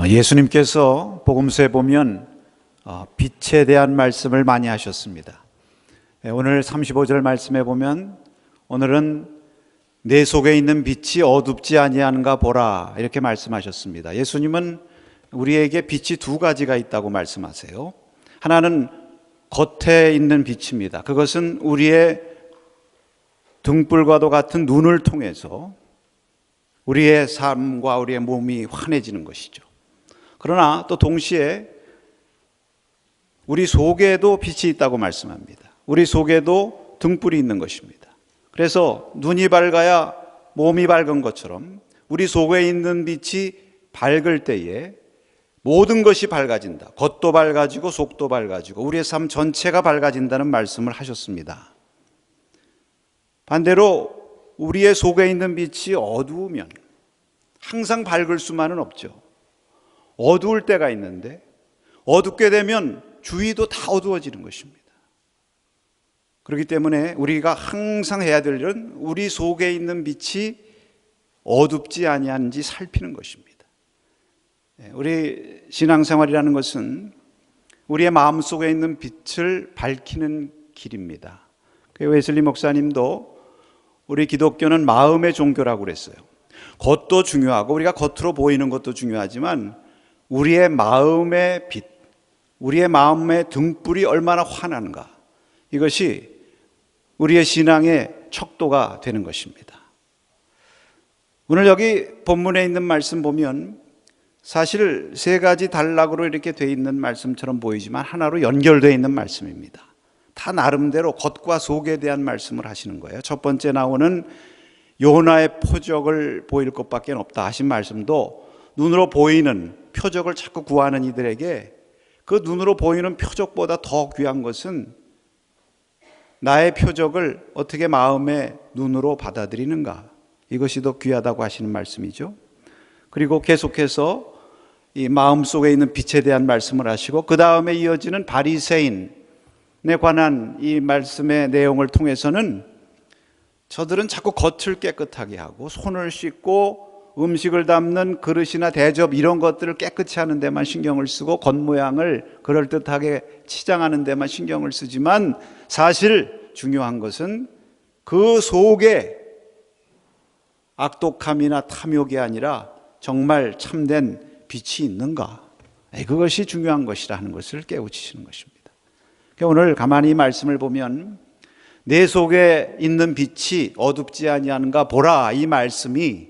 예수님께서 복음서에 보면 빛에 대한 말씀을 많이 하셨습니다. 오늘 35절 말씀에 보면 오늘은 내 속에 있는 빛이 어둡지 아니한가 보라 이렇게 말씀하셨습니다. 예수님은 우리에게 빛이 두 가지가 있다고 말씀하세요. 하나는 겉에 있는 빛입니다. 그것은 우리의 등불과도 같은 눈을 통해서 우리의 삶과 우리의 몸이 환해지는 것이죠. 그러나 또 동시에 우리 속에도 빛이 있다고 말씀합니다. 우리 속에도 등불이 있는 것입니다. 그래서 눈이 밝아야 몸이 밝은 것처럼 우리 속에 있는 빛이 밝을 때에 모든 것이 밝아진다. 겉도 밝아지고 속도 밝아지고 우리의 삶 전체가 밝아진다는 말씀을 하셨습니다. 반대로 우리의 속에 있는 빛이 어두우면 항상 밝을 수만은 없죠. 어두울 때가 있는데 어둡게 되면 주위도 다 어두워지는 것입니다. 그렇기 때문에 우리가 항상 해야 될 일은 우리 속에 있는 빛이 어둡지 아니한지 살피는 것입니다. 우리 신앙생활이라는 것은 우리의 마음속에 있는 빛을 밝히는 길입니다. 웨슬리 목사님도 우리 기독교는 마음의 종교라고 그랬어요. 겉도 중요하고 우리가 겉으로 보이는 것도 중요하지만 우리의 마음의 빛, 우리의 마음의 등불이 얼마나 환한가, 이것이 우리의 신앙의 척도가 되는 것입니다. 오늘 여기 본문에 있는 말씀 보면 사실 세 가지 단락으로 이렇게 돼 있는 말씀처럼 보이지만 하나로 연결되어 있는 말씀입니다. 다 나름대로 겉과 속에 대한 말씀을 하시는 거예요. 첫 번째 나오는 요나의 표적을 보일 것밖에 없다 하신 말씀도 눈으로 보이는 표적을 자꾸 구하는 이들에게 그 눈으로 보이는 표적보다 더 귀한 것은 나의 표적을 어떻게 마음의 눈으로 받아들이는가, 이것이 더 귀하다고 하시는 말씀이죠. 그리고 계속해서 이 마음속에 있는 빛에 대한 말씀을 하시고 그 다음에 이어지는 바리새인에 관한 이 말씀의 내용을 통해서는 저들은 자꾸 겉을 깨끗하게 하고 손을 씻고 음식을 담는 그릇이나 대접 이런 것들을 깨끗이 하는 데만 신경을 쓰고 겉모양을 그럴듯하게 치장하는 데만 신경을 쓰지만 사실 중요한 것은 그 속에 악독함이나 탐욕이 아니라 정말 참된 빛이 있는가, 그것이 중요한 것이라는 것을 깨우치시는 것입니다. 오늘 가만히 말씀을 보면 내 속에 있는 빛이 어둡지 아니한가 보라, 이 말씀이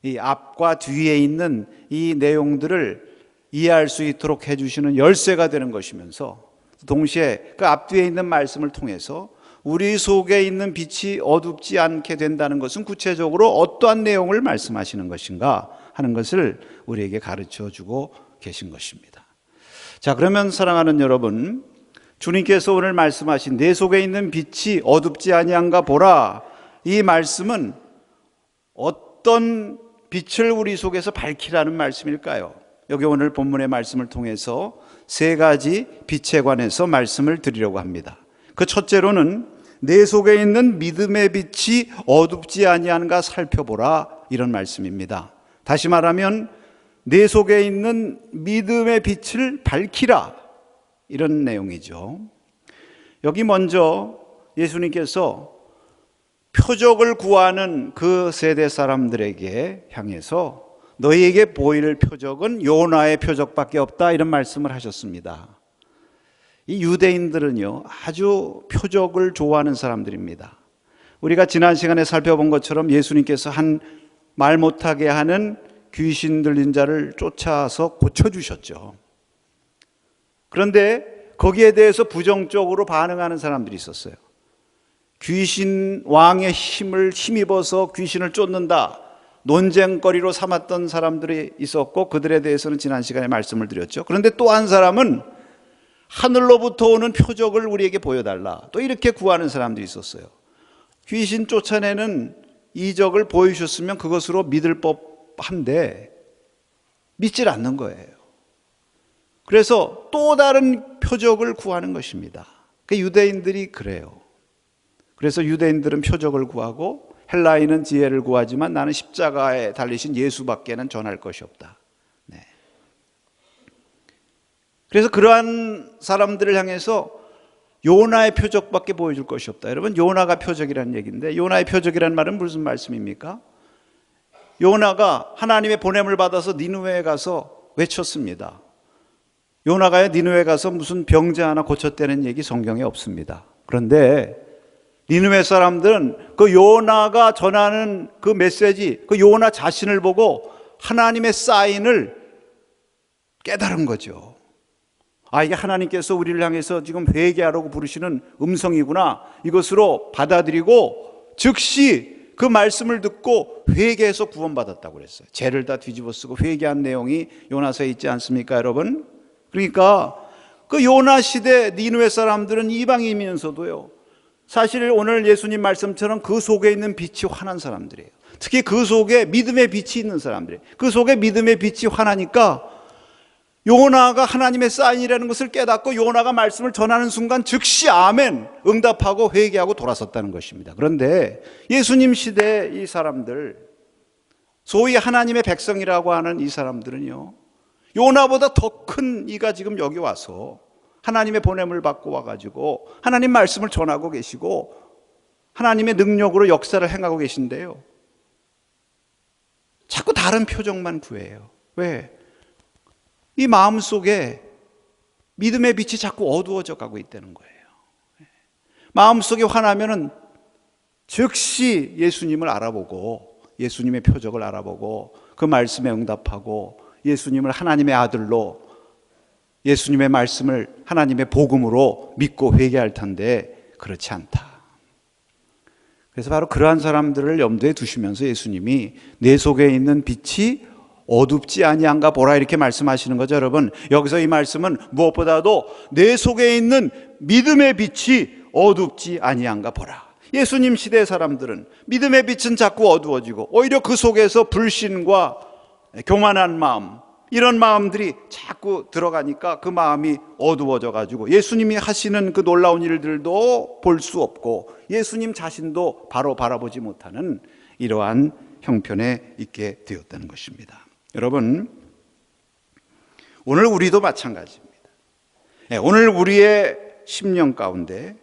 이 앞과 뒤에 있는 이 내용들을 이해할 수 있도록 해주시는 열쇠가 되는 것이면서 동시에 그 앞뒤에 있는 말씀을 통해서 우리 속에 있는 빛이 어둡지 않게 된다는 것은 구체적으로 어떠한 내용을 말씀하시는 것인가 하는 것을 우리에게 가르쳐 주고 계신 것입니다. 자, 그러면 사랑하는 여러분, 주님께서 오늘 말씀하신 내 속에 있는 빛이 어둡지 아니한가 보라, 이 말씀은 어떤 빛을 우리 속에서 밝히라는 말씀일까요? 여기 오늘 본문의 말씀을 통해서 세 가지 빛에 관해서 말씀을 드리려고 합니다. 그 첫째로는 내 속에 있는 믿음의 빛이 어둡지 아니한가 살펴보라, 이런 말씀입니다. 다시 말하면 내 속에 있는 믿음의 빛을 밝히라, 이런 내용이죠. 여기 먼저 예수님께서 표적을 구하는 그 세대 사람들에게 향해서 너희에게 보일 표적은 요나의 표적밖에 없다, 이런 말씀을 하셨습니다. 이 유대인들은요, 아주 표적을 좋아하는 사람들입니다. 우리가 지난 시간에 살펴본 것처럼 예수님께서 한 말 못하게 하는 귀신 들린 자를 쫓아서 고쳐주셨죠. 그런데 거기에 대해서 부정적으로 반응하는 사람들이 있었어요. 귀신 왕의 힘을 힘입어서 귀신을 쫓는다, 논쟁거리로 삼았던 사람들이 있었고 그들에 대해서는 지난 시간에 말씀을 드렸죠. 그런데 또 한 사람은 하늘로부터 오는 표적을 우리에게 보여달라, 또 이렇게 구하는 사람들이 있었어요. 귀신 쫓아내는 이적을 보여주셨으면 그것으로 믿을 법한데 믿질 않는 거예요. 그래서 또 다른 표적을 구하는 것입니다. 유대인들이 그래요. 그래서 유대인들은 표적을 구하고 헬라인은 지혜를 구하지만 나는 십자가에 달리신 예수밖에는 전할 것이 없다. 네. 그래서 그러한 사람들을 향해서 요나의 표적밖에 보여줄 것이 없다. 여러분, 요나가 표적이라는 얘기인데, 요나의 표적이라는 말은 무슨 말씀입니까? 요나가 하나님의 보냄을 받아서 니느웨에 가서 외쳤습니다. 요나가 니느웨에 가서 무슨 병자 하나 고쳤다는 얘기 성경에 없습니다. 그런데 니느웨 사람들은 그 요나가 전하는 그 메시지, 그 요나 자신을 보고 하나님의 사인을 깨달은 거죠. 아, 이게 하나님께서 우리를 향해서 지금 회개하라고 부르시는 음성이구나. 이것으로 받아들이고 즉시 그 말씀을 듣고 회개해서 구원받았다고 그랬어요. 죄를 다 뒤집어 쓰고 회개한 내용이 요나서에 있지 않습니까, 여러분? 그러니까 그 요나 시대 니느웨 사람들은 이방인이면서도요, 사실 오늘 예수님 말씀처럼 그 속에 있는 빛이 환한 사람들이에요. 특히 그 속에 믿음의 빛이 있는 사람들이에요. 그 속에 믿음의 빛이 환하니까 요나가 하나님의 사인이라는 것을 깨닫고 요나가 말씀을 전하는 순간 즉시 아멘 응답하고 회개하고 돌아섰다는 것입니다. 그런데 예수님 시대 이 사람들, 소위 하나님의 백성이라고 하는 이 사람들은요, 요나보다 더 큰 이가 지금 여기 와서 하나님의 보냄을 받고 와가지고 하나님 말씀을 전하고 계시고 하나님의 능력으로 역사를 행하고 계신데요, 자꾸 다른 표정만 구해요. 왜? 이 마음속에 믿음의 빛이 자꾸 어두워져 가고 있다는 거예요. 마음속이 화나면은 즉시 예수님을 알아보고 예수님의 표적을 알아보고 그 말씀에 응답하고 예수님을 하나님의 아들로, 예수님의 말씀을 하나님의 복음으로 믿고 회개할 텐데 그렇지 않다. 그래서 바로 그러한 사람들을 염두에 두시면서 예수님이 내 속에 있는 빛이 어둡지 아니한가 보라 이렇게 말씀하시는 거죠. 여러분, 여기서 이 말씀은 무엇보다도 내 속에 있는 믿음의 빛이 어둡지 아니한가 보라. 예수님 시대의 사람들은 믿음의 빛은 자꾸 어두워지고 오히려 그 속에서 불신과 교만한 마음, 이런 마음들이 자꾸 들어가니까 그 마음이 어두워져 가지고 예수님이 하시는 그 놀라운 일들도 볼 수 없고 예수님 자신도 바로 바라보지 못하는 이러한 형편에 있게 되었다는 것입니다. 여러분, 오늘 우리도 마찬가지입니다. 오늘 우리의 심령 가운데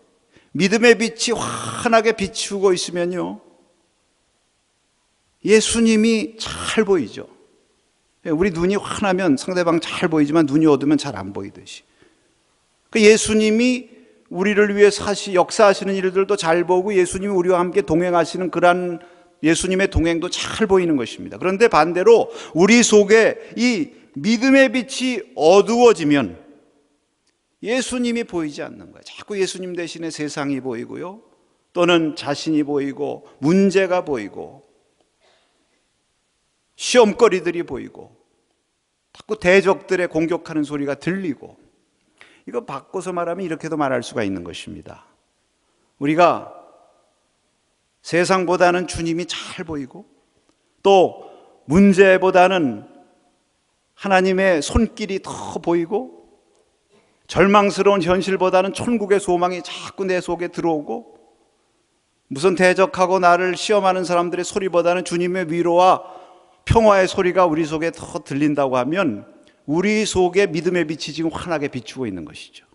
믿음의 빛이 환하게 비추고 있으면요, 예수님이 잘 보이죠. 우리 눈이 환하면 상대방 잘 보이지만 눈이 어두면 잘 안 보이듯이, 예수님이 우리를 위해 역사하시는 일들도 잘 보고 예수님이 우리와 함께 동행하시는 그러한 예수님의 동행도 잘 보이는 것입니다. 그런데 반대로 우리 속에 이 믿음의 빛이 어두워지면 예수님이 보이지 않는 거예요. 자꾸 예수님 대신에 세상이 보이고요, 또는 자신이 보이고 문제가 보이고 시험거리들이 보이고 자꾸 대적들의 공격하는 소리가 들리고, 이거 바꿔서 말하면 이렇게도 말할 수가 있는 것입니다. 우리가 세상보다는 주님이 잘 보이고 또 문제보다는 하나님의 손길이 더 보이고 절망스러운 현실보다는 천국의 소망이 자꾸 내 속에 들어오고 무슨 대적하고 나를 시험하는 사람들의 소리보다는 주님의 위로와 평화의 소리가 우리 속에 더 들린다고 하면 우리 속에 믿음의 빛이 지금 환하게 비추고 있는 것이죠.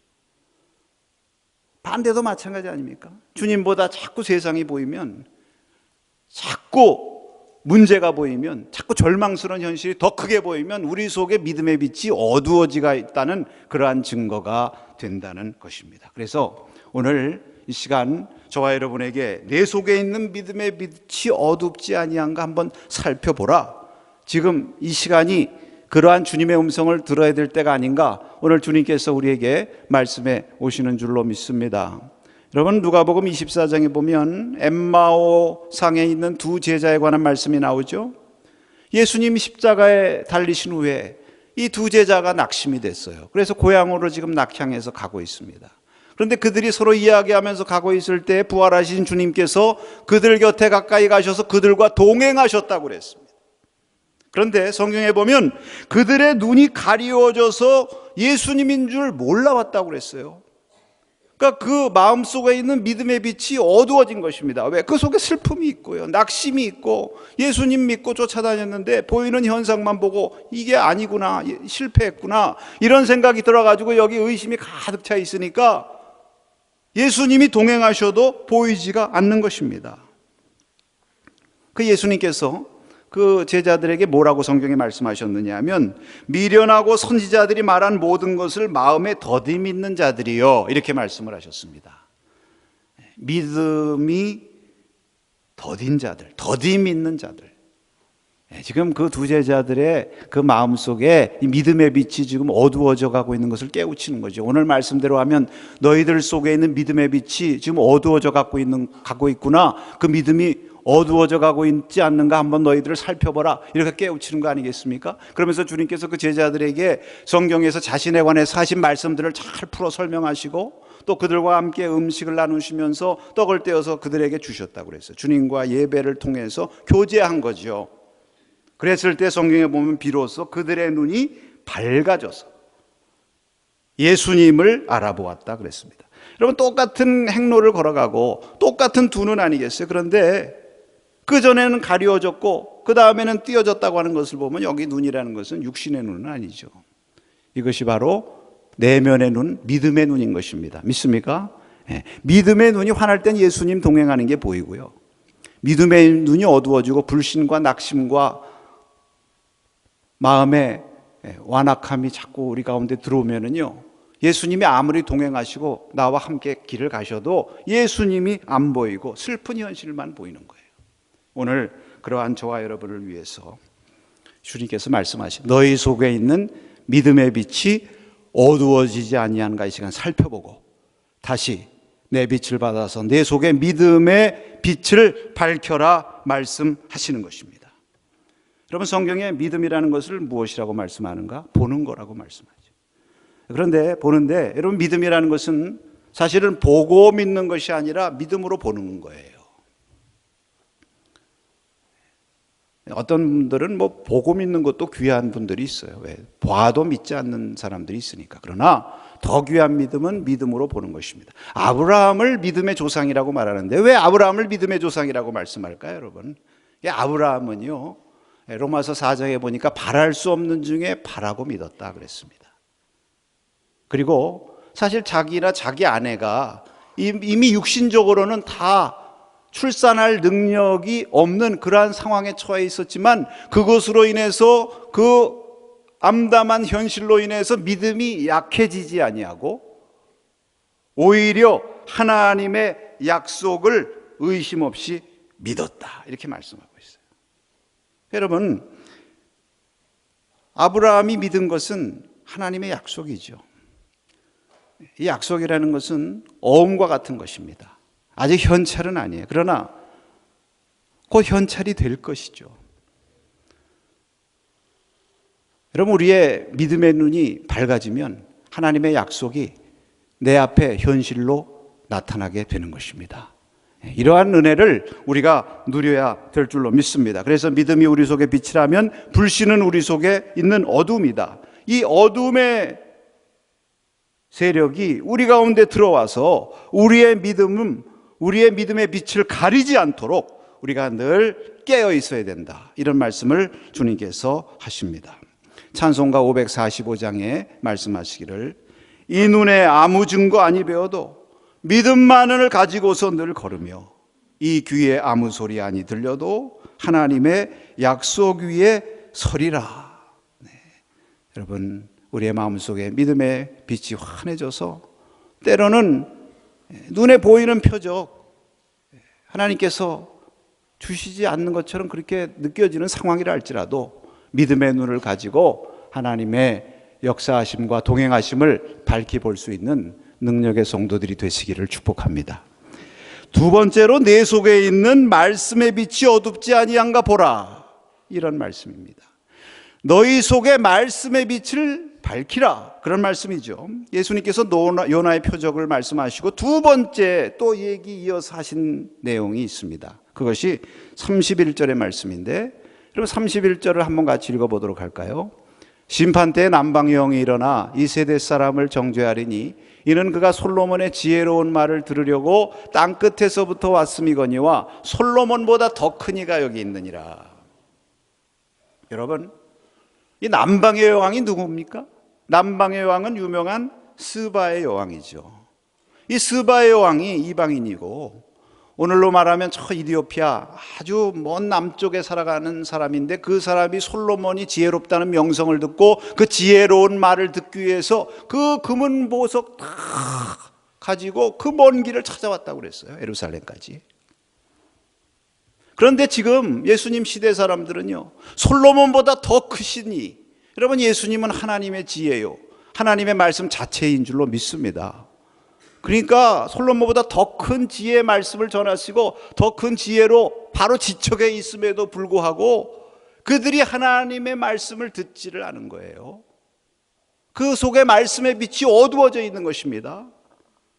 반대도 마찬가지 아닙니까? 주님보다 자꾸 세상이 보이면, 자꾸 문제가 보이면, 자꾸 절망스러운 현실이 더 크게 보이면 우리 속에 믿음의 빛이 어두워지가 있다는 그러한 증거가 된다는 것입니다. 그래서 오늘 이 시간 저와 여러분에게 내 속에 있는 믿음의 빛이 어둡지 아니한가 한번 살펴보라. 지금 이 시간이 그러한 주님의 음성을 들어야 될 때가 아닌가, 오늘 주님께서 우리에게 말씀해 오시는 줄로 믿습니다. 여러분, 누가복음 24장에 보면 엠마오 상에 있는 두 제자에 관한 말씀이 나오죠. 예수님이 십자가에 달리신 후에 이 두 제자가 낙심이 됐어요. 그래서 고향으로 지금 낙향해서 가고 있습니다. 그런데 그들이 서로 이야기하면서 가고 있을 때 부활하신 주님께서 그들 곁에 가까이 가셔서 그들과 동행하셨다고 그랬습니다. 그런데 성경에 보면 그들의 눈이 가리워져서 예수님인 줄 몰라왔다고 그랬어요. 그러니까 그 마음속에 있는 믿음의 빛이 어두워진 것입니다. 왜? 그 속에 슬픔이 있고요, 낙심이 있고, 예수님 믿고 쫓아다녔는데 보이는 현상만 보고 이게 아니구나, 실패했구나, 이런 생각이 들어가지고 여기 의심이 가득 차 있으니까 예수님이 동행하셔도 보이지가 않는 것입니다. 그 예수님께서 그 제자들에게 뭐라고 성경에 말씀하셨느냐 하면, 미련하고 선지자들이 말한 모든 것을 마음에 더디 믿는 자들이요, 이렇게 말씀을 하셨습니다. 믿음이 더딘 자들, 더디 믿는 자들. 지금 그 두 제자들의 그 마음속에 이 믿음의 빛이 지금 어두워져 가고 있는 것을 깨우치는 거죠. 오늘 말씀대로 하면 너희들 속에 있는 믿음의 빛이 지금 어두워져 가고 있구나, 그 믿음이 어두워져 가고 있지 않는가 한번 너희들을 살펴보라, 이렇게 깨우치는 거 아니겠습니까? 그러면서 주님께서 그 제자들에게 성경에서 자신에 관해서 하신 말씀들을 잘 풀어 설명하시고, 또 그들과 함께 음식을 나누시면서 떡을 떼어서 그들에게 주셨다고 그랬어요. 주님과 예배를 통해서 교제한 거죠. 그랬을 때 성경에 보면 비로소 그들의 눈이 밝아져서 예수님을 알아보았다 그랬습니다. 여러분, 똑같은 행로를 걸어가고 똑같은 두 눈 아니겠어요? 그런데 그 전에는 가려졌고 그 다음에는 띄어졌다고 하는 것을 보면, 여기 눈이라는 것은 육신의 눈은 아니죠. 이것이 바로 내면의 눈, 믿음의 눈인 것입니다. 믿습니까? 믿음의 눈이 환할 땐 예수님 동행하는 게 보이고요, 믿음의 눈이 어두워지고 불신과 낙심과 마음의 완악함이 자꾸 우리 가운데 들어오면은요, 예수님이 아무리 동행하시고 나와 함께 길을 가셔도 예수님이 안 보이고 슬픈 현실만 보이는 거예요. 오늘 그러한 저와 여러분을 위해서 주님께서 말씀하신, 너희 속에 있는 믿음의 빛이 어두워지지 아니한가 이 시간 살펴보고 다시 내 빛을 받아서 내 속에 믿음의 빛을 밝혀라 말씀하시는 것입니다. 여러분, 성경에 믿음이라는 것을 무엇이라고 말씀하는가? 보는 거라고 말씀하죠. 그런데 보는데, 여러분, 믿음이라는 것은 사실은 보고 믿는 것이 아니라 믿음으로 보는 거예요. 어떤 분들은 뭐 보고 믿는 것도 귀한 분들이 있어요. 왜? 봐도 믿지 않는 사람들이 있으니까. 그러나 더 귀한 믿음은 믿음으로 보는 것입니다. 아브라함을 믿음의 조상이라고 말하는데 왜 아브라함을 믿음의 조상이라고 말씀할까요, 여러분? 아브라함은요, 로마서 4장에 보니까 바랄 수 없는 중에 바라고 믿었다 그랬습니다. 그리고 사실 자기나 자기 아내가 이미 육신적으로는 다 출산할 능력이 없는 그러한 상황에 처해 있었지만, 그것으로 인해서, 그 암담한 현실로 인해서 믿음이 약해지지 아니하고 오히려 하나님의 약속을 의심 없이 믿었다, 이렇게 말씀하고 있어요. 여러분, 아브라함이 믿은 것은 하나님의 약속이죠. 이 약속이라는 것은 어음과 같은 것입니다. 아직 현찰은 아니에요. 그러나 곧 현찰이 될 것이죠. 여러분, 우리의 믿음의 눈이 밝아지면 하나님의 약속이 내 앞에 현실로 나타나게 되는 것입니다. 이러한 은혜를 우리가 누려야 될 줄로 믿습니다. 그래서 믿음이 우리 속에 빛이라면 불신은 우리 속에 있는 어둠이다. 이 어둠의 세력이 우리 가운데 들어와서 우리의 믿음의 빛을 가리지 않도록 우리가 늘 깨어 있어야 된다, 이런 말씀을 주님께서 하십니다. 찬송가 545장에 말씀하시기를, 이 눈에 아무 증거 아니 배워도 믿음만을 가지고서 늘 걸으며, 이 귀에 아무 소리 아니 들려도 하나님의 약속 위에 서리라. 네. 여러분, 우리의 마음속에 믿음의 빛이 환해져서 때로는 눈에 보이는 표적, 하나님께서 주시지 않는 것처럼 그렇게 느껴지는 상황이라 할지라도 믿음의 눈을 가지고 하나님의 역사하심과 동행하심을 밝히 볼 수 있는 능력의 성도들이 되시기를 축복합니다. 두 번째로, 내 속에 있는 말씀의 빛이 어둡지 아니한가 보라, 이런 말씀입니다. 너희 속에 말씀의 빛을 밝히라, 그런 말씀이죠. 예수님께서 요나의 표적을 말씀하시고 두 번째 또 얘기 이어서 하신 내용이 있습니다. 그것이 31절의 말씀인데, 그럼 31절을 한번 같이 읽어보도록 할까요? 심판 때에 남방의 영이 일어나 이 세대 사람을 정죄하리니 이는 그가 솔로몬의 지혜로운 말을 들으려고 땅 끝에서부터 왔음이거니와 솔로몬보다 더 큰 이가 여기 있느니라. 여러분, 이 남방의 여왕이 누굽니까? 남방의 여왕은 유명한 스바의 여왕이죠. 이 스바의 여왕이 이방인이고, 오늘로 말하면 저 이디오피아 아주 먼 남쪽에 살아가는 사람인데, 그 사람이 솔로몬이 지혜롭다는 명성을 듣고 그 지혜로운 말을 듣기 위해서 그 금은 보석 다 가지고 그 먼 길을 찾아왔다고 그랬어요. 예루살렘까지. 그런데 지금 예수님 시대 사람들은요, 솔로몬보다 더 크시니, 여러분, 예수님은 하나님의 지혜요, 하나님의 말씀 자체인 줄로 믿습니다. 그러니까 솔로몬보다 더 큰 지혜의 말씀을 전하시고 더 큰 지혜로 바로 지척에 있음에도 불구하고 그들이 하나님의 말씀을 듣지를 않은 거예요. 그 속에 말씀의 빛이 어두워져 있는 것입니다.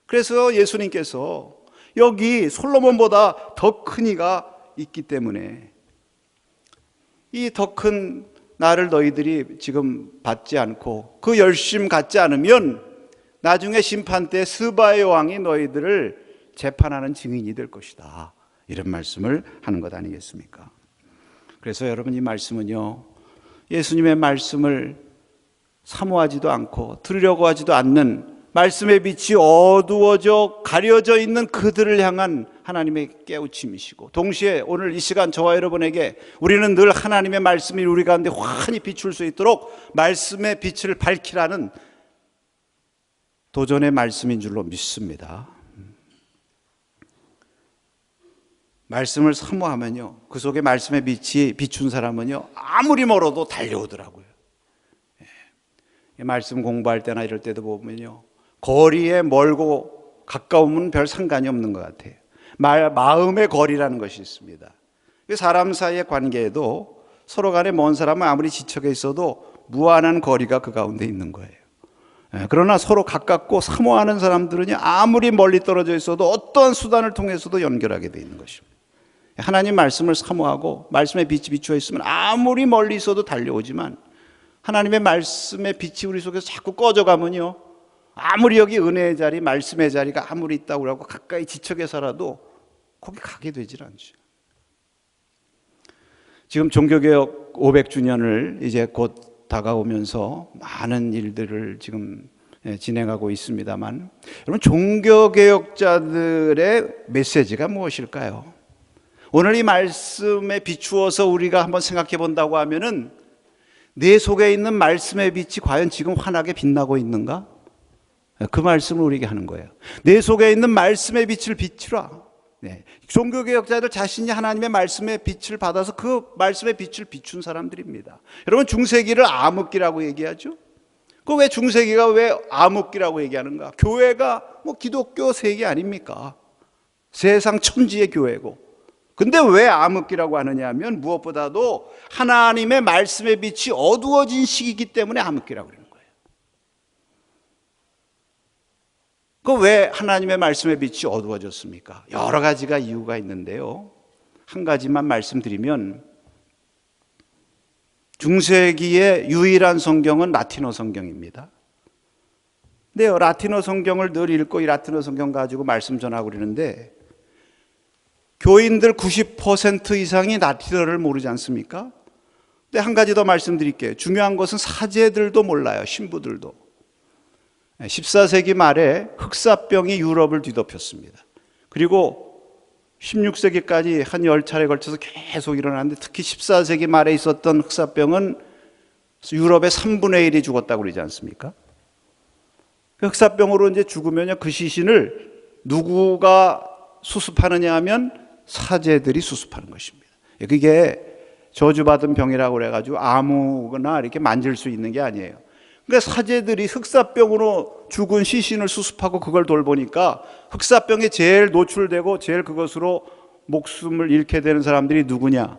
그래서 예수님께서 여기 솔로몬보다 더 큰 이가 있기 때문에 이 더 큰 나를 너희들이 지금 받지 않고 그 열심 갖지 않으면 나중에 심판 때 스바의 왕이 너희들을 재판하는 증인이 될 것이다, 이런 말씀을 하는 것 아니겠습니까? 그래서 여러분, 이 말씀은요, 예수님의 말씀을 사모하지도 않고 들으려고 하지도 않는, 말씀의 빛이 어두워져 가려져 있는 그들을 향한 하나님의 깨우침이시고, 동시에 오늘 이 시간 저와 여러분에게 우리는 늘 하나님의 말씀이 우리 가운데 환히 비출 수 있도록 말씀의 빛을 밝히라는 도전의 말씀인 줄로 믿습니다. 말씀을 사모하면요, 그 속에 말씀의 빛이 비춘 사람은요, 아무리 멀어도 달려오더라고요. 말씀 공부할 때나 이럴 때도 보면요, 거리에 멀고 가까우면 별 상관이 없는 것 같아요. 마음의 거리라는 것이 있습니다. 사람 사이의 관계에도 서로 간에 먼 사람은 아무리 지척에 있어도 무한한 거리가 그 가운데 있는 거예요. 그러나 서로 가깝고 사모하는 사람들은 아무리 멀리 떨어져 있어도 어떠한 수단을 통해서도 연결하게 되어 있는 것입니다. 하나님 말씀을 사모하고 말씀의 빛이 비추어 있으면 아무리 멀리 있어도 달려오지만, 하나님의 말씀의 빛이 우리 속에서 자꾸 꺼져가면요, 아무리 여기 은혜의 자리, 말씀의 자리가 아무리 있다고 하고 가까이 지척에 살아도 거기 가게 되질 않죠. 지금 종교개혁 500주년을 이제 곧 다가오면서 많은 일들을 지금 진행하고 있습니다만, 여러분, 종교개혁자들의 메시지가 무엇일까요? 오늘 이 말씀에 비추어서 우리가 한번 생각해 본다고 하면은, 내 속에 있는 말씀의 빛이 과연 지금 환하게 빛나고 있는가? 그 말씀을 우리에게 하는 거예요. 내 속에 있는 말씀의 빛을 비추라. 종교개혁자들 자신이 하나님의 말씀의 빛을 받아서 그 말씀의 빛을 비춘 사람들입니다. 여러분, 중세기를 암흑기라고 얘기하죠. 그 왜 중세기가 왜 암흑기라고 얘기하는가? 교회가 뭐 기독교 세계 아닙니까? 세상 천지의 교회고. 근데 왜 암흑기라고 하느냐 하면, 무엇보다도 하나님의 말씀의 빛이 어두워진 시기이기 때문에 암흑기라고 그러는 거예요. 그 왜 하나님의 말씀의 빛이 어두워졌습니까? 여러 가지가 이유가 있는데요, 한 가지만 말씀드리면, 중세기의 유일한 성경은 라틴어 성경입니다. 근데요, 라틴어 성경을 늘 읽고 이 라틴어 성경 가지고 말씀 전하고 그러는데, 교인들 90% 이상이 라틴어를 모르지 않습니까? 근데 한 가지 더 말씀드릴게요. 중요한 것은 사제들도 몰라요. 신부들도. 14세기 말에 흑사병이 유럽을 뒤덮였습니다. 그리고 16세기까지 한 10차례에 걸쳐서 계속 일어났는데, 특히 14세기 말에 있었던 흑사병은 유럽의 3분의 1이 죽었다고 그러지 않습니까? 흑사병으로 이제 죽으면요, 그 시신을 누구가 수습하느냐 하면 사제들이 수습하는 것입니다. 그게 저주받은 병이라고 그래가지고 아무거나 이렇게 만질 수 있는 게 아니에요. 그러니까 사제들이 흑사병으로 죽은 시신을 수습하고 그걸 돌보니까, 흑사병에 제일 노출되고 제일 그것으로 목숨을 잃게 되는 사람들이 누구냐?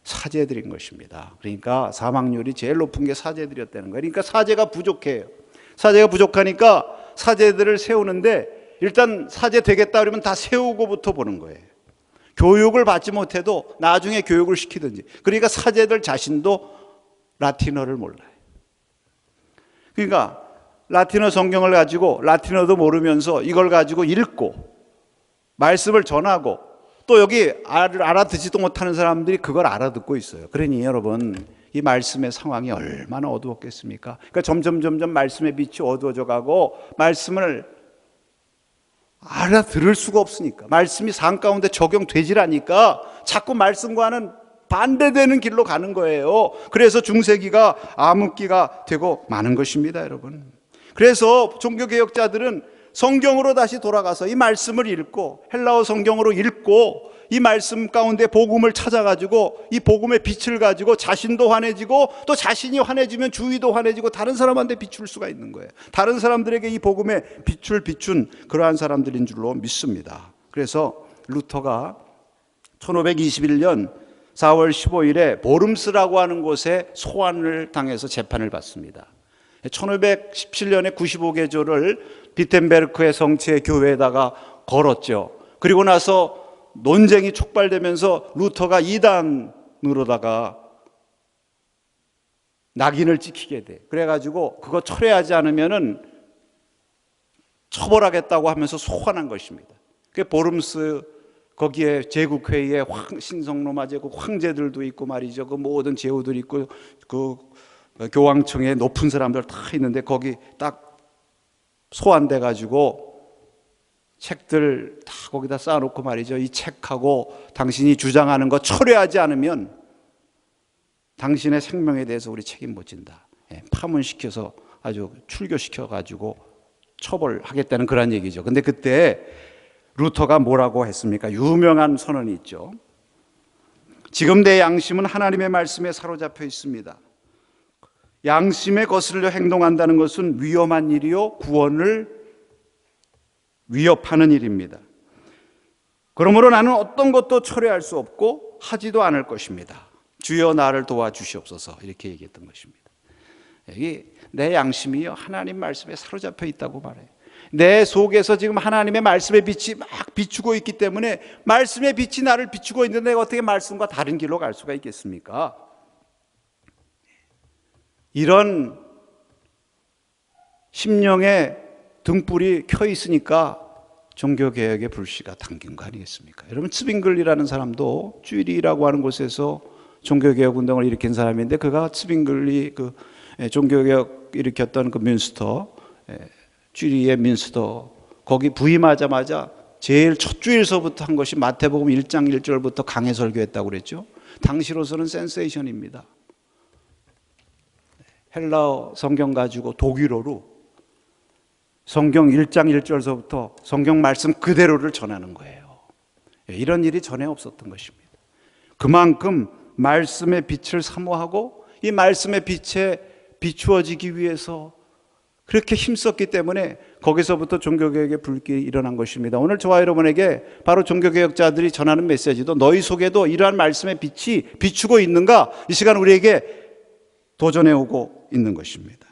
사제들인 것입니다. 그러니까 사망률이 제일 높은 게 사제들이었다는 거예요. 그러니까 사제가 부족해요. 사제가 부족하니까 사제들을 세우는데, 일단 사제 되겠다 그러면 다 세우고부터 보는 거예요. 교육을 받지 못해도 나중에 교육을 시키든지. 그러니까 사제들 자신도 라틴어를 몰라요. 그러니까 라틴어 성경을 가지고 라틴어도 모르면서 이걸 가지고 읽고 말씀을 전하고 또 여기 알아듣지도 못하는 사람들이 그걸 알아듣고 있어요. 그러니 여러분, 이 말씀의 상황이 얼마나 어두웠겠습니까? 그러니까 점점 말씀의 빛이 어두워져 가고 말씀을 알아들을 수가 없으니까, 말씀이 삶 가운데 적용되질 않으니까 자꾸 말씀과는 반대되는 길로 가는 거예요. 그래서 중세기가 암흑기가 되고 마는 것입니다, 여러분. 그래서 종교개혁자들은 성경으로 다시 돌아가서 이 말씀을 읽고 헬라어 성경으로 읽고 이 말씀 가운데 복음을 찾아가지고 이 복음의 빛을 가지고 자신도 환해지고 또 자신이 환해지면 주위도 환해지고 다른 사람한테 비출 수가 있는 거예요. 다른 사람들에게 이 복음의 빛을 비춘 그러한 사람들인 줄로 믿습니다. 그래서 루터가 1521년 4월 15일에 보름스라고 하는 곳에 소환을 당해서 재판을 받습니다. 1517년에 95개조를 비텐베르크의 성체 교회에다가 걸었죠. 그리고 나서 논쟁이 촉발되면서 루터가 이단으로다가 낙인을 찍히게 돼. 그래가지고 그거 철회하지 않으면은 처벌하겠다고 하면서 소환한 것입니다. 그 보름스 거기에 제국회의에 신성로마 제국 황제들도 있고 말이죠. 그 모든 제후들 있고 그 교황청에 높은 사람들 다 있는데 거기 딱 소환돼 가지고 책들 다 거기다 쌓아놓고 말이죠. 이 책하고 당신이 주장하는 거 철회하지 않으면 당신의 생명에 대해서 우리 책임 못 진다. 파문시켜서 아주 출교시켜 가지고 처벌하겠다는 그런 얘기죠. 근데 그때 루터가 뭐라고 했습니까? 유명한 선언이 있죠. 지금 내 양심은 하나님의 말씀에 사로잡혀 있습니다. 양심에 거슬려 행동한다는 것은 위험한 일이요 구원을 위협하는 일입니다. 그러므로 나는 어떤 것도 철회할 수 없고 하지도 않을 것입니다. 주여 나를 도와주시옵소서, 이렇게 얘기했던 것입니다. 여기 내 양심이요 하나님 말씀에 사로잡혀 있다고 말해요. 내 속에서 지금 하나님의 말씀의 빛이 막 비추고 있기 때문에 말씀의 빛이 나를 비추고 있는데 내가 어떻게 말씀과 다른 길로 갈 수가 있겠습니까? 이런 심령의 등불이 켜 있으니까 종교개혁의 불씨가 당긴 거 아니겠습니까? 여러분, 츠빙글리라는 사람도 쭈리라고 하는 곳에서 종교개혁 운동을 일으킨 사람인데 그가 츠빙글리 종교개혁 일으켰던 그 뮌스터, 쭈리의 뮌스터 거기 부임하자마자 제일 첫 주일서부터 한 것이 마태복음 1장 1절부터 강해 설교했다고 그랬죠. 당시로서는 센세이션입니다. 헬라어 성경 가지고 독일어로 성경 1장 1절서부터 성경 말씀 그대로를 전하는 거예요. 이런 일이 전에 없었던 것입니다. 그만큼 말씀의 빛을 사모하고 이 말씀의 빛에 비추어지기 위해서 그렇게 힘썼기 때문에 거기서부터 종교개혁의 불길이 일어난 것입니다. 오늘 저와 여러분에게 바로 종교개혁자들이 전하는 메시지도 너희 속에도 이러한 말씀의 빛이 비추고 있는가, 이 시간 우리에게 도전해 오고 있는 것입니다.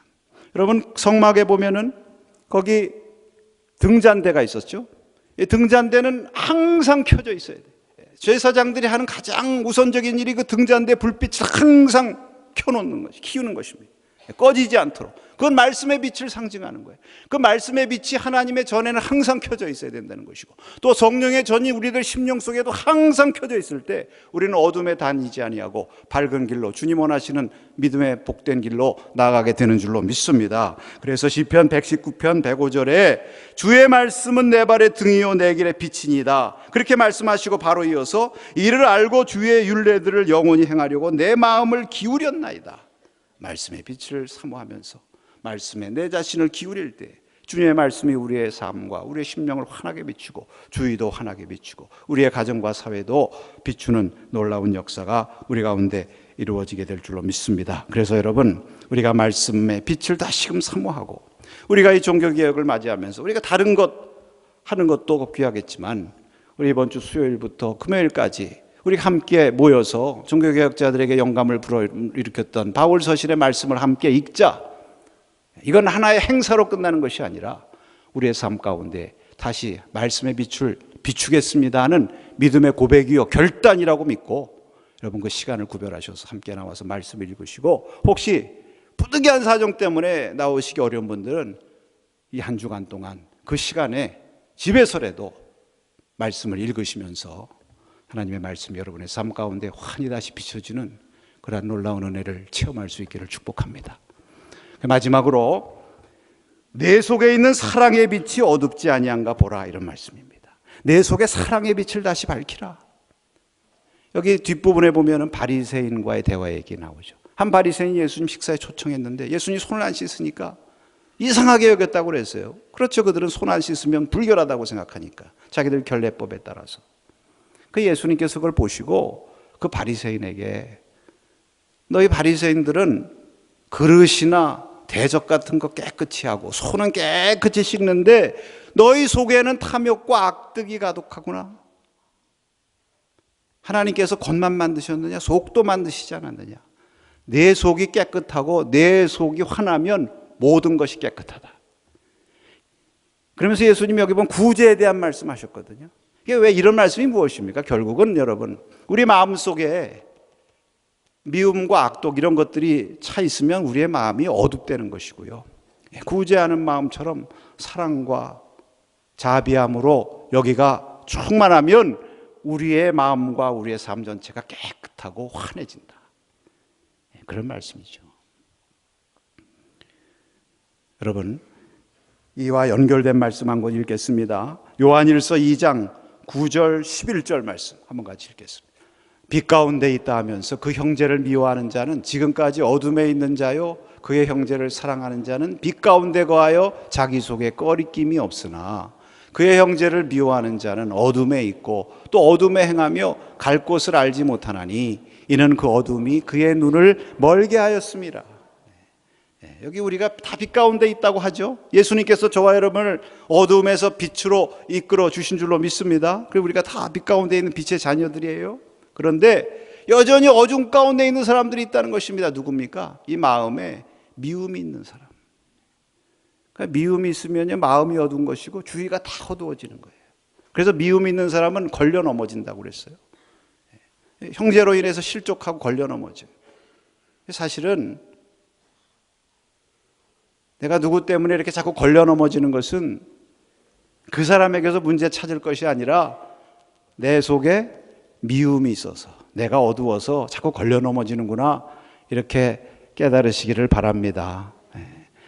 여러분, 성막에 보면은 거기 등잔대가 있었죠. 이 등잔대는 항상 켜져 있어야 돼요. 제사장들이 하는 가장 우선적인 일이 그 등잔대 불빛을 항상 켜놓는 것이, 키우는 것입니다. 꺼지지 않도록. 그건 말씀의 빛을 상징하는 거예요. 그 말씀의 빛이 하나님의 전에는 항상 켜져 있어야 된다는 것이고, 또 성령의 전이 우리들 심령 속에도 항상 켜져 있을 때 우리는 어둠에 다니지 아니하고 밝은 길로, 주님 원하시는 믿음의 복된 길로 나아가게 되는 줄로 믿습니다. 그래서 시편 119편 105절에 주의 말씀은 내 발의 등이요 내 길의 빛이니이다, 그렇게 말씀하시고 바로 이어서 이를 알고 주의 율례들을 영원히 행하려고 내 마음을 기울였나이다. 말씀의 빛을 사모하면서 말씀에 내 자신을 기울일 때 주님의 말씀이 우리의 삶과 우리의 심령을 환하게 비추고 주위도 환하게 비추고 우리의 가정과 사회도 비추는 놀라운 역사가 우리 가운데 이루어지게 될 줄로 믿습니다. 그래서 여러분, 우리가 말씀의 빛을 다시금 사모하고 우리가 이 종교개혁을 맞이하면서 우리가 다른 것 하는 것도 귀하겠지만 우리 이번 주 수요일부터 금요일까지 우리 함께 모여서 종교개혁자들에게 영감을 불어일으켰던 바울서신의 말씀을 함께 읽자. 이건 하나의 행사로 끝나는 것이 아니라 우리의 삶 가운데 다시 말씀의 빛을 비추겠습니다 하는 믿음의 고백이요 결단이라고 믿고, 여러분 그 시간을 구별하셔서 함께 나와서 말씀을 읽으시고, 혹시 부득이한 사정 때문에 나오시기 어려운 분들은 이 한 주간 동안 그 시간에 집에서라도 말씀을 읽으시면서 하나님의 말씀이 여러분의 삶 가운데 환히 다시 비춰지는 그러한 놀라운 은혜를 체험할 수 있기를 축복합니다. 마지막으로 내 속에 있는 사랑의 빛이 어둡지 아니한가 보라, 이런 말씀입니다. 내 속에 사랑의 빛을 다시 밝히라. 여기 뒷부분에 보면은 바리새인과의 대화 얘기 나오죠. 한 바리새인이 예수님 식사에 초청했는데 예수님이 손을 안 씻으니까 이상하게 여겼다고 그랬어요. 그렇죠. 그들은 손 안 씻으면 불결하다고 생각하니까, 자기들 결례법에 따라서. 그 예수님께서 그걸 보시고 그 바리새인에게, 너희 바리새인들은 그릇이나 대접 같은 거 깨끗이 하고 손은 깨끗이 씻는데 너희 속에는 탐욕과 악득이 가득하구나. 하나님께서 겉만 만드셨느냐? 속도 만드시지 않았느냐? 내 속이 깨끗하고 내 속이 환하면 모든 것이 깨끗하다. 그러면서 예수님이 여기 보면 구제에 대한 말씀하셨거든요. 이게 왜 이런 말씀이 무엇입니까? 결국은 여러분, 우리 마음속에 미움과 악독 이런 것들이 차 있으면 우리의 마음이 어둡다는 것이고요. 구제하는 마음처럼 사랑과 자비함으로 여기가 충만하면 우리의 마음과 우리의 삶 전체가 깨끗하고 환해진다. 그런 말씀이죠. 여러분, 이와 연결된 말씀 한 권 읽겠습니다. 요한일서 2장 9절 11절 말씀 한번 같이 읽겠습니다. 빛 가운데 있다 하면서 그 형제를 미워하는 자는 지금까지 어둠에 있는 자요, 그의 형제를 사랑하는 자는 빛 가운데 거하여 자기 속에 꺼리낌이 없으나 그의 형제를 미워하는 자는 어둠에 있고 또 어둠에 행하며 갈 곳을 알지 못하나니 이는 그 어둠이 그의 눈을 멀게 하였습니다. 여기 우리가 다 빛 가운데 있다고 하죠. 예수님께서 저와 여러분을 어둠에서 빛으로 이끌어 주신 줄로 믿습니다. 그리고 우리가 다 빛 가운데 있는 빛의 자녀들이에요. 그런데 여전히 어둠 가운데 있는 사람들이 있다는 것입니다. 누굽니까? 이 마음에 미움이 있는 사람. 그러니까 미움이 있으면 마음이 어두운 것이고 주위가 다 어두워지는 거예요. 그래서 미움이 있는 사람은 걸려 넘어진다고 그랬어요. 형제로 인해서 실족하고 걸려 넘어져요. 사실은 내가 누구 때문에 이렇게 자꾸 걸려 넘어지는 것은 그 사람에게서 문제 찾을 것이 아니라 내 속에 미움이 있어서, 내가 어두워서 자꾸 걸려 넘어지는구나, 이렇게 깨달으시기를 바랍니다.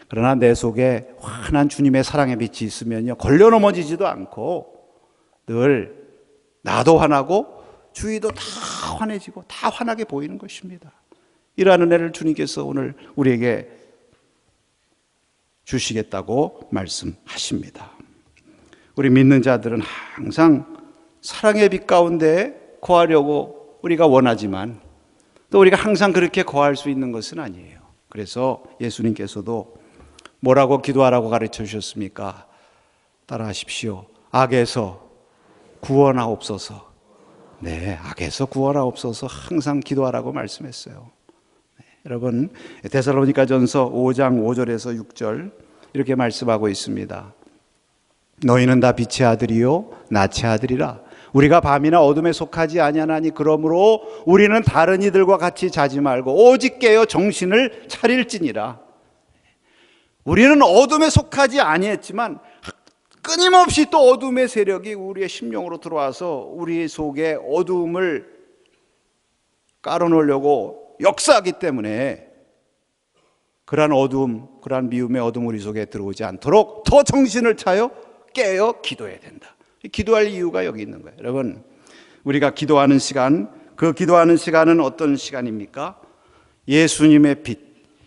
그러나 내 속에 환한 주님의 사랑의 빛이 있으면요, 걸려 넘어지지도 않고 늘 나도 환하고 주위도 다 환해지고 다 환하게 보이는 것입니다. 이러한 은혜를 주님께서 오늘 우리에게 주시겠다고 말씀하십니다. 우리 믿는 자들은 항상 사랑의 빛 가운데 거하려고 우리가 원하지만 또 우리가 항상 그렇게 거할 수 있는 것은 아니에요. 그래서 예수님께서도 뭐라고 기도하라고 가르쳐 주셨습니까? 따라하십시오. 악에서 구원하옵소서. 네, 악에서 구원하옵소서 항상 기도하라고 말씀했어요. 여러분, 데살로니가전서 5장 5절에서 6절 이렇게 말씀하고 있습니다. 너희는 다 빛의 아들이요 낯의 아들이라. 우리가 밤이나 어둠에 속하지 아니하나니 그러므로 우리는 다른 이들과 같이 자지 말고 오직 깨어 정신을 차릴지니라. 우리는 어둠에 속하지 아니했지만 끊임없이 또 어둠의 세력이 우리의 심령으로 들어와서 우리 속에 어둠을 깔아놓으려고 역사하기 때문에 그러한 어둠, 그러한 미움의 어둠 우리 속에 들어오지 않도록 더 정신을 차려 깨어 기도해야 된다. 기도할 이유가 여기 있는 거예요. 여러분, 우리가 기도하는 시간, 그 기도하는 시간은 어떤 시간입니까? 예수님의 빛,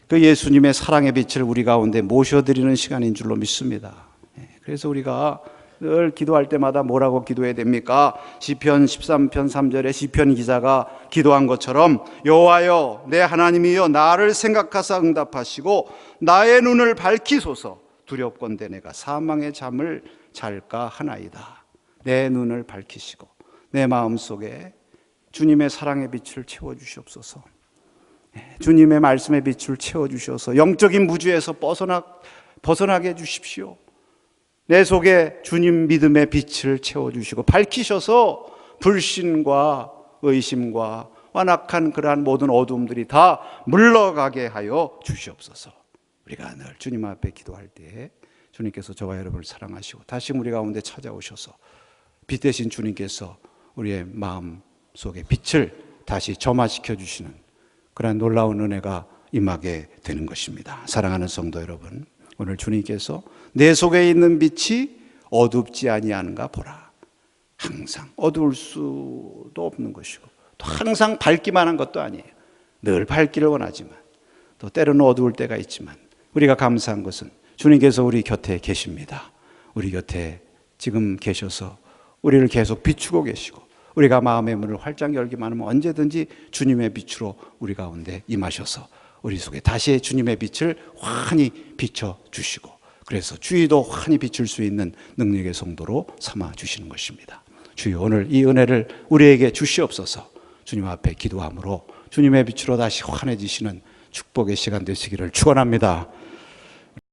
그 예수님의 사랑의 빛을 우리 가운데 모셔드리는 시간인 줄로 믿습니다. 그래서 우리가 늘 기도할 때마다 뭐라고 기도해야 됩니까? 시편 13편 3절에 시편 기자가 기도한 것처럼 여호와여 내 하나님이여 나를 생각하사 응답하시고 나의 눈을 밝히소서. 두렵건대 내가 사망의 잠을 잘까 하나이다. 내 눈을 밝히시고 내 마음속에 주님의 사랑의 빛을 채워주시옵소서. 주님의 말씀의 빛을 채워주셔서 영적인 무주에서 벗어나게 해주십시오. 내 속에 주님 믿음의 빛을 채워주시고 밝히셔서 불신과 의심과 완악한 그러한 모든 어두움들이 다 물러가게 하여 주시옵소서. 우리가 늘 주님 앞에 기도할 때 주님께서 저와 여러분을 사랑하시고 다시 우리 가운데 찾아오셔서 빛 대신 주님께서 우리의 마음 속에 빛을 다시 점화시켜 주시는 그러한 놀라운 은혜가 임하게 되는 것입니다. 사랑하는 성도 여러분, 오늘 주님께서 내 속에 있는 빛이 어둡지 아니하는가 보라. 항상 어두울 수도 없는 것이고 또 항상 밝기만 한 것도 아니에요. 늘 밝기를 원하지만 또 때로는 어두울 때가 있지만 우리가 감사한 것은 주님께서 우리 곁에 계십니다. 우리 곁에 지금 계셔서 우리를 계속 비추고 계시고 우리가 마음의 문을 활짝 열기만 하면 언제든지 주님의 빛으로 우리 가운데 임하셔서 우리 속에 다시 주님의 빛을 환히 비춰주시고 그래서 주위도 환히 비출 수 있는 능력의 성도로 삼아 주시는 것입니다. 주여 오늘 이 은혜를 우리에게 주시옵소서. 주님 앞에 기도함으로 주님의 빛으로 다시 환해지시는 축복의 시간 되시기를 축원합니다.